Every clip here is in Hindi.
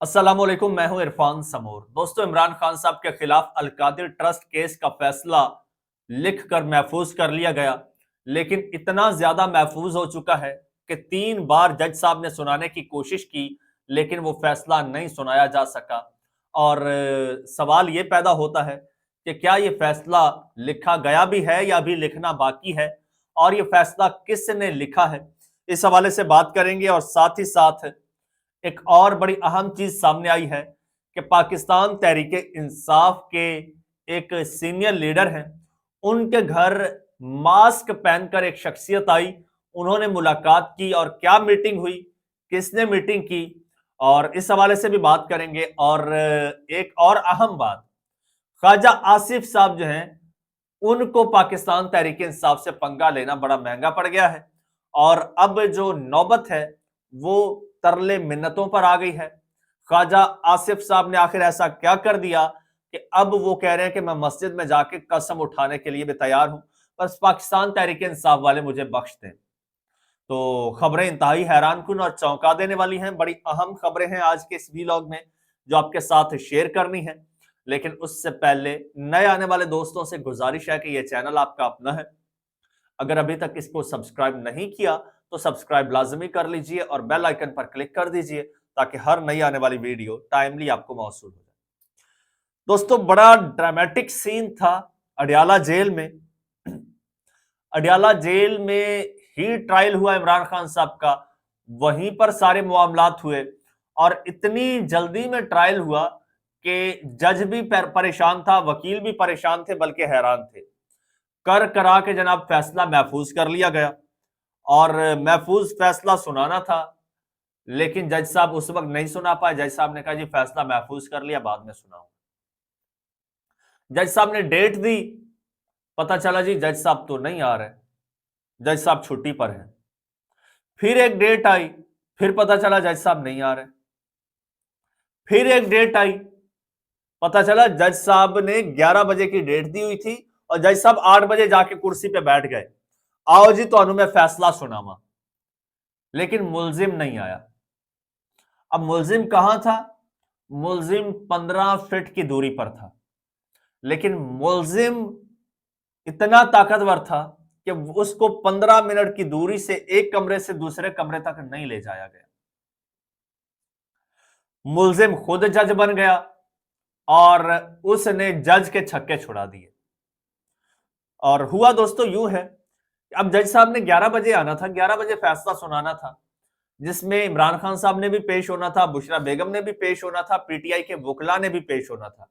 अस्सलामुअलैकुम, मैं हूं इरफान समूर। दोस्तों, इमरान खान साहब के खिलाफ अलकादिर ट्रस्ट केस का फैसला लिख कर महफूज कर लिया गया, लेकिन इतना ज्यादा महफूज हो चुका है कि 3 बार जज साहब ने सुनाने की कोशिश की, लेकिन वो फैसला नहीं सुनाया जा सका। और सवाल ये पैदा होता है कि क्या ये फैसला लिखा गया भी है या अभी लिखना बाकी है, और ये फैसला किसने लिखा है। इस हवाले से बात करेंगे। और साथ ही साथ एक और बड़ी अहम चीज सामने आई है कि पाकिस्तान तहरीके इंसाफ के एक सीनियर लीडर हैं, उनके घर मास्क पहनकर एक शख्सियत आई। उन्होंने मुलाकात की और क्या मीटिंग हुई, किसने मीटिंग की, और इस हवाले से भी बात करेंगे। और एक और अहम बात, ख्वाजा आसिफ साहब जो हैं, उनको पाकिस्तान तहरीके इंसाफ से पंगा लेना बड़ा महंगा पड़ गया है। और अब जो नौबत है वो तरले मिन्नतों पर आ गई है। ख्वाजा आसिफ साहब ने आखिर ऐसा क्या कर दिया कि अब वो कह रहे हैं कि मैं मस्जिद में जाके कसम उठाने के लिए भी तैयार हूं, बस पाकिस्तान तहरीके इंसाफ वाले मुझे बख्श दें। तो खबरें इंतहाई हैरानकुन और चौंका देने वाली हैं। बड़ी अहम खबरें हैं आज के इस वीलॉग में, जो आपके साथ शेयर करनी है। लेकिन उससे पहले नए आने वाले दोस्तों से गुजारिश है कि यह चैनल आपका अपना है। अगर अभी तक इसको सब्सक्राइब नहीं किया तो सब्सक्राइब लाजमी कर लीजिए और बेल आइकन पर क्लिक कर दीजिए, ताकि हर नई आने वाली वीडियो टाइमली आपको मौसूल हो जाए। दोस्तों, बड़ा ड्रामेटिक सीन था अडयाला जेल में। अडयाला जेल में ही ट्रायल हुआ इमरान खान साहब का, वहीं पर सारे मामलात हुए। और इतनी जल्दी में ट्रायल हुआ कि जज भी परेशान था, वकील भी परेशान थे, बल्कि हैरान थे। कर करा के जनाब फैसला महफूज कर लिया गया, और महफूज फैसला सुनाना था, लेकिन जज साहब उस वक्त नहीं सुना पाए। जज साहब ने कहा जी फैसला महफूज कर लिया, बाद में सुनाऊंगा। जज साहब ने डेट दी, पता चला जी जज साहब तो नहीं आ रहे, जज साहब छुट्टी पर हैं। फिर एक डेट आई, फिर पता चला जज साहब नहीं आ रहे। फिर एक डेट आई, पता चला जज साहब ने 11 बजे की डेट दी हुई थी और जज साहब 8 बजे जाके कुर्सी पे बैठ गए, आओ जी तो मैं फैसला सुनावा। लेकिन मुलजिम नहीं आया। अब मुलजिम कहां था? मुलजिम 15 फीट की दूरी पर था, लेकिन मुलजिम इतना ताकतवर था कि उसको 15 मिनट की दूरी से एक कमरे से दूसरे कमरे तक नहीं ले जाया गया। मुलजिम खुद जज बन गया और उसने जज के छक्के छुड़ा दिए। और हुआ दोस्तों यूं है, अब जज साहब ने 11 बजे आना था, 11 बजे फैसला सुनाना था, जिसमें इमरान खान साहब ने भी पेश होना था, बुशरा बेगम ने भी पेश होना था, पीटीआई के वकला ने भी पेश होना था।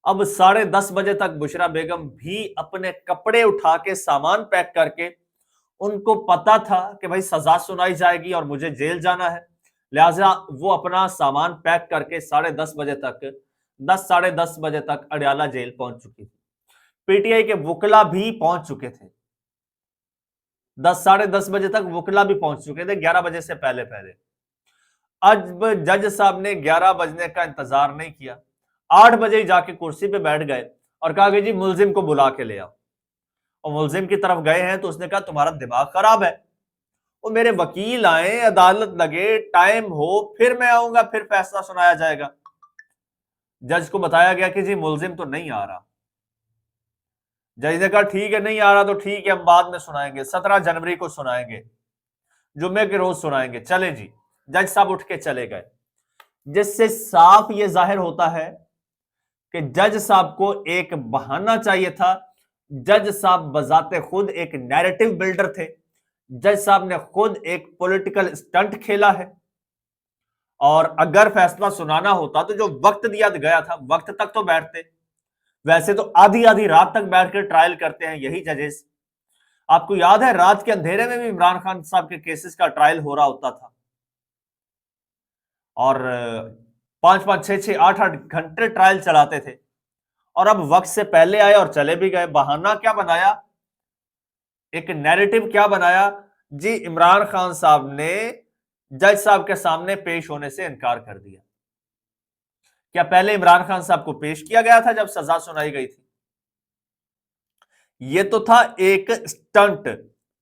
अब 10:30 बजे तक बुशरा बेगम भी अपने कपड़े उठा के सामान पैक करके, उनको पता था कि भाई सजा सुनाई जाएगी और मुझे जेल जाना है, लिहाजा वो अपना सामान पैक करके 10:30 बजे तक 10 साढ़े 10 बजे तक अडयाला जेल पहुंच चुकी थी। पीटीआई के वकला भी पहुंच चुके थे। 10 साढ़े 10 बजे तक वकला भी पहुंच चुके थे, 11 बजे से पहले पहले। अब जज साहब ने 11 बजने का इंतजार नहीं किया, 8 बजे ही जाके कुर्सी पे बैठ गए और कहा कि जी मुलजिम को बुला के ले आओ। और मुलजिम की तरफ गए हैं तो उसने कहा तुम्हारा दिमाग खराब है, वो मेरे वकील आए, अदालत लगे, टाइम हो, फिर मैं आऊंगा, फिर फैसला सुनाया जाएगा। जज को बताया गया कि जी मुलजिम तो नहीं आ रहा। जज ने कहा ठीक है, नहीं आ रहा तो ठीक है, हम बाद में सुनाएंगे, 17 जनवरी को सुनाएंगे, जुम्मे के रोज सुनाएंगे। चले जी, जज साहब उठ के चले गए। जिससे साफ यह जाहिर होता है कि जज साहब को एक बहाना चाहिए था। जज साहब बजाते खुद एक नैरेटिव बिल्डर थे। जज साहब ने खुद एक पॉलिटिकल स्टंट खेला है। और अगर फैसला सुनाना होता तो जो वक्त दिया गया था, वक्त तक तो बैठते। वैसे तो आधी आधी रात तक बैठकर ट्रायल करते हैं यही जजेस। आपको याद है रात के अंधेरे में भी इमरान खान साहब के केसेस का ट्रायल हो रहा होता था, और 5-5 6-6 8-8 घंटे ट्रायल चलाते थे। और अब वक्त से पहले आए और चले भी गए। बहाना क्या बनाया, एक नैरेटिव क्या बनाया? जी इमरान खान साहब ने जज साहब के सामने पेश होने से इनकार कर दिया। क्या पहले इमरान खान साहब को पेश किया गया था जब सजा सुनाई गई थी? यह तो था एक स्टंट,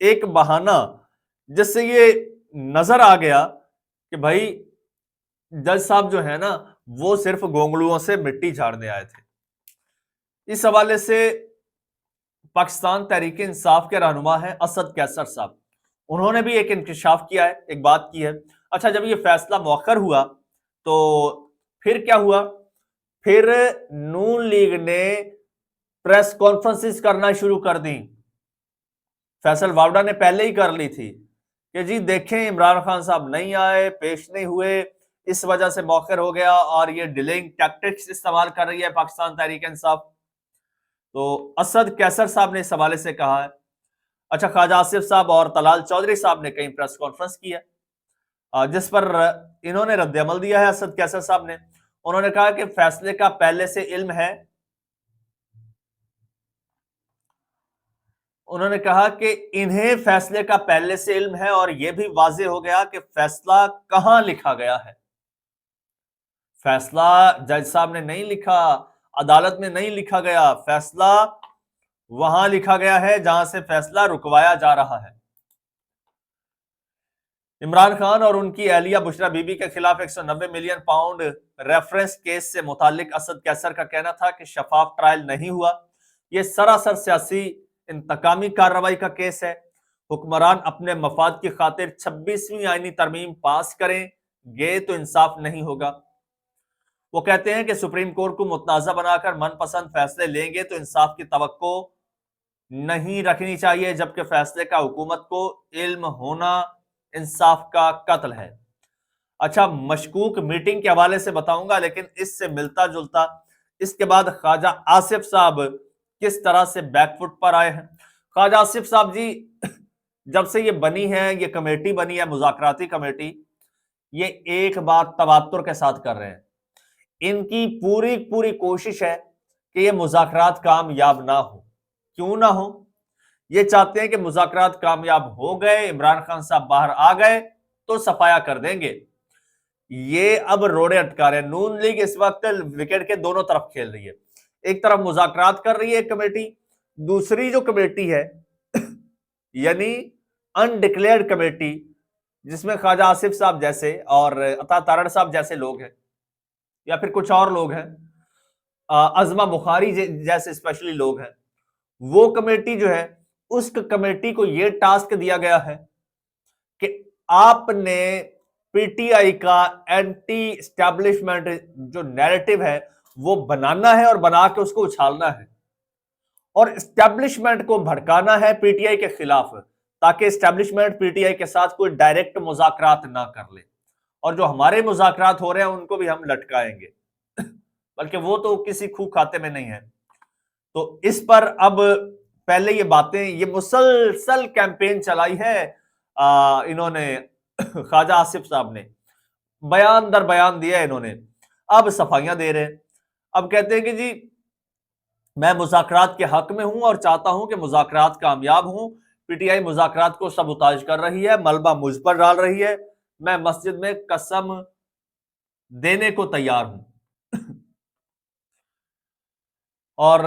एक बहाना, जिससे ये नजर आ गया कि भाई जज साहब जो है ना, वो सिर्फ गोंगलुओं से मिट्टी झाड़ने आए थे। इस हवाले से पाकिस्तान तहरीक इंसाफ के रहनुमा हैं असद कैसर साहब, उन्होंने भी एक इंकशाफ किया है, एक बात की है। अच्छा, जब ये फैसला मौखर हुआ तो फिर क्या हुआ? फिर नून लीग ने प्रेस कॉन्फ्रेंसिस करना शुरू कर दी। फैसल वावडा ने पहले ही कर ली थी कि जी देखें, इमरान खान साहब नहीं आए, पेश नहीं हुए, इस वजह से मौखर हो गया और ये डिलेइंग टैक्टिक्स इस्तेमाल कर रही है पाकिस्तान तहरीक इंसाफ। तो असद कैसर साहब ने इस हवाले से कहा है। अच्छा, ख्वाजा आसिफ साहब और तलाल चौधरी साहब ने कई प्रेस कॉन्फ्रेंस की है, जिस पर इन्होंने रद्द-ए-अमल दिया है। असद कैसर साहब ने, उन्होंने कहा कि फैसले का पहले से इल्म है। उन्होंने कहा कि इन्हें फैसले का पहले से इल्म है और यह भी वाज़ेह हो गया कि फैसला कहां लिखा गया है। फैसला जज साहब ने नहीं लिखा, अदालत में नहीं लिखा गया, फैसला वहां लिखा गया है जहां से फैसला रुकवाया जा रहा है। इमरान खान और उनकी एहलिया बुशरा बीबी के खिलाफ 190 मिलियन पाउंड रेफरेंस केस से मुतालिक असद कैसर का कहना था कि शफाफ ट्रायल नहीं हुआ, यह सरासर सियासी इंतकामी कार्रवाई का केस है। हुक्मरान अपने मफाद की खातिर 26वीं आईनी तरमीम पास करेंगे तो इंसाफ नहीं होगा। वो कहते हैं कि सुप्रीम कोर्ट को मुतनाज़ा बनाकर मनपसंद फैसले लेंगे तो इंसाफ की तवक्को नहीं रखनी चाहिए, जबकि फैसले का हुकूमत को इल्म होना इंसाफ का कत्ल है। अच्छा, मशकूक मीटिंग के हवाले से बताऊंगा, लेकिन इससे मिलता जुलता इसके बाद ख्वाजा आसिफ साहब किस तरह से बैकफुट पर आए हैं। ख्वाजा आसिफ साहब जी, जब से ये बनी है, ये कमेटी बनी है मुज़ाकराती कमेटी, ये एक बात तवातुर के साथ कर रहे हैं। इनकी पूरी पूरी कोशिश है कि ये मुज़ाकरात कामयाब ना हो। क्यों ना हो? ये चाहते हैं कि मुज़ाकरात कामयाब हो गए, इमरान खान साहब बाहर आ गए तो सफाया कर देंगे। ये अब रोड़े अटका रहे हैं। नून लीग इस वक्त विकेट के दोनों तरफ खेल रही है। एक तरफ मुज़ाकरात कर रही है कमेटी, दूसरी जो कमेटी है यानी अनडिक्लेयर्ड कमेटी, जिसमें ख्वाजा आसिफ साहब जैसे और अता तारड़ साहब जैसे लोग हैं या फिर कुछ और लोग हैं, अजमा बुखारी जैसे स्पेशली लोग हैं, वो कमेटी जो है, उस कमेटी को यह टास्क दिया गया है कि आपने पीटीआई का एंटी एस्टैब्लिशमेंट जो नैरेटिव है वो बनाना है और बना के उसको उछालना है और एस्टैब्लिशमेंट को भड़काना है पीटीआई के खिलाफ, ताकि एस्टैब्लिशमेंट पीटीआई के साथ कोई डायरेक्ट मुज़ाकरात ना कर ले और जो हमारे मुज़ाकरात हो रहे हैं उनको भी हम लटकाएंगे बल्कि वो तो किसी खूह खाते में नहीं है। तो इस पर अब पहले ये बातें, ये मुसलसल कैंपेन चलाई है इन्होंने ख्वाजा आसिफ साहब ने, बयान दर बयान दिया इन्होंने, अब सफाइयां दे रहे हैं। अब कहते हैं कि जी मैं मुज़ाकरात के हक में हूं और चाहता हूं कि मुज़ाकरात कामयाब हों। पीटीआई मुज़ाकरात को सबूताज कर रही है, मलबा मुझ पर डाल रही है, मैं मस्जिद में कसम देने को तैयार हूं और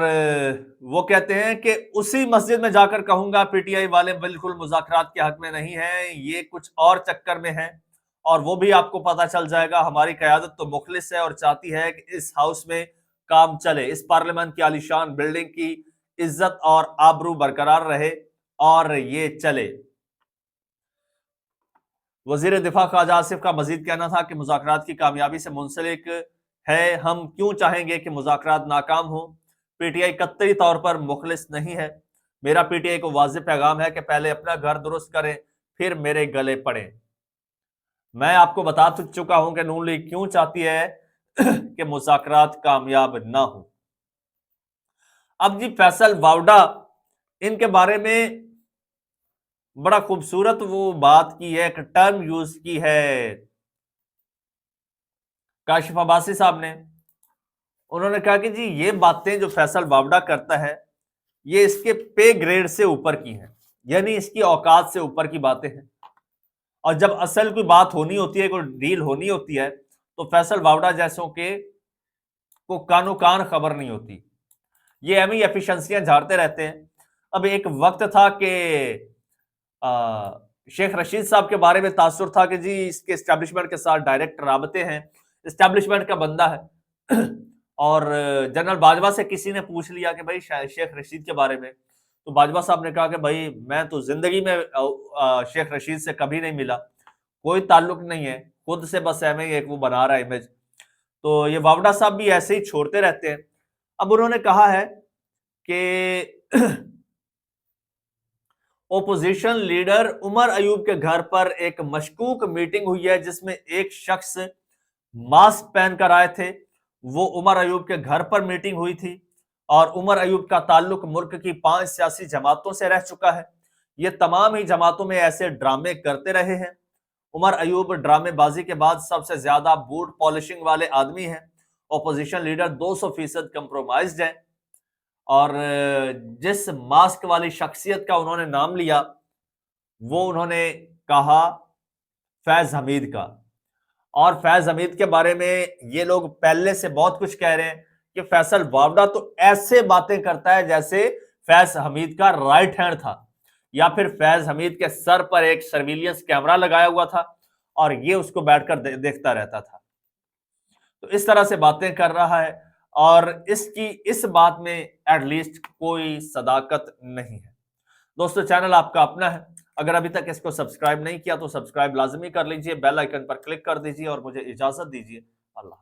वो कहते हैं कि उसी मस्जिद में जाकर कहूंगा पीटीआई वाले बिल्कुल मुज़ाकरात के हक में नहीं है, ये कुछ और चक्कर में है और वो भी आपको पता चल जाएगा। हमारी क़यादत तो मुखलिस है और चाहती है कि इस हाउस में काम चले, इस पार्लियामेंट की आलीशान बिल्डिंग की इज्जत और आबरू बरकरार रहे और ये चले। वजीर दिफा ख्वाजा आसिफ का मजीद कहना था कि मुज़ाकरात की कामयाबी से मुंसलिक है, हम क्यों चाहेंगे कि मुज़ाकरात नाकाम हो। पीटीआई कतई तौर पर मुखलिस नहीं है। मेरा पीटीआई को वाज़ेह पैगाम है कि पहले अपना घर दुरुस्त करें, फिर मेरे गले पड़ें। मैं आपको बता चुका हूं कि नून लीग क्यों चाहती है कि मुज़ाकरात कामयाब ना हो। अब जी फैसल वावडा, इनके बारे में बड़ा खूबसूरत वो बात की है, एक टर्म यूज की है काशिफ अब्बासी साहब ने। उन्होंने कहा कि जी ये बातें जो फैसल वावडा करता है ये इसके पे ग्रेड से ऊपर की हैं, यानी इसकी औकात से ऊपर की बातें हैं और जब असल कोई बात होनी होती है, कोई डील होनी होती है तो फैसल वावडा जैसों के को कानो कान खबर नहीं होती, ये एमी एफिशिएंसियां झाड़ते रहते हैं। अब एक वक्त था कि शेख रशीद साहब के बारे में तासुर था कि जी इसके एस्टेब्लिशमेंट के साथ डायरेक्ट राबते हैं, एस्टेब्लिशमेंट का बंदा है। और जनरल बाजवा से किसी ने पूछ लिया कि भाई शेख रशीद के बारे में, तो बाजवा साहब ने कहा कि भाई मैं तो जिंदगी में शेख रशीद से कभी नहीं मिला, कोई ताल्लुक नहीं है, खुद से बस एम एक वो बना रहा है इमेज। तो ये वावड़ा साहब भी ऐसे ही छोड़ते रहते हैं। अब उन्होंने कहा है कि ओपोजिशन लीडर उमर अयूब के घर पर एक मशकूक मीटिंग हुई है जिसमें एक शख्स मास्क पहनकर आए थे। वो उमर अयूब के घर पर मीटिंग हुई थी और उमर अयूब का ताल्लुक मुल्क की 5 सियासी जमातों से रह चुका है। ये तमाम ही जमातों में ऐसे ड्रामे करते रहे हैं। उमर अयूब ड्रामेबाजी के बाद सबसे ज्यादा बूट पॉलिशिंग वाले आदमी हैं। ओपोजिशन लीडर 200% कंप्रोमाइज्ड है। और जिस मास्क वाली शख्सियत का उन्होंने नाम लिया वो उन्होंने कहा फैज हमीद का। और फैज हमीद के बारे में ये लोग पहले से बहुत कुछ कह रहे हैं कि फैसल वावड़ा तो ऐसे बातें करता है जैसे फैज हमीद का राइट हैंड था या फिर फैज हमीद के सर पर एक सर्विलियंस कैमरा लगाया हुआ था और ये उसको बैठकर देखता रहता था। तो इस तरह से बातें कर रहा है और इसकी इस बात में एटलीस्ट कोई सदाकत नहीं है। दोस्तों चैनल आपका अपना है, अगर अभी तक इसको सब्सक्राइब नहीं किया तो सब्सक्राइब लाजमी कर लीजिए, बेल आइकन पर क्लिक कर दीजिए और मुझे इजाजत दीजिए। अल्लाह।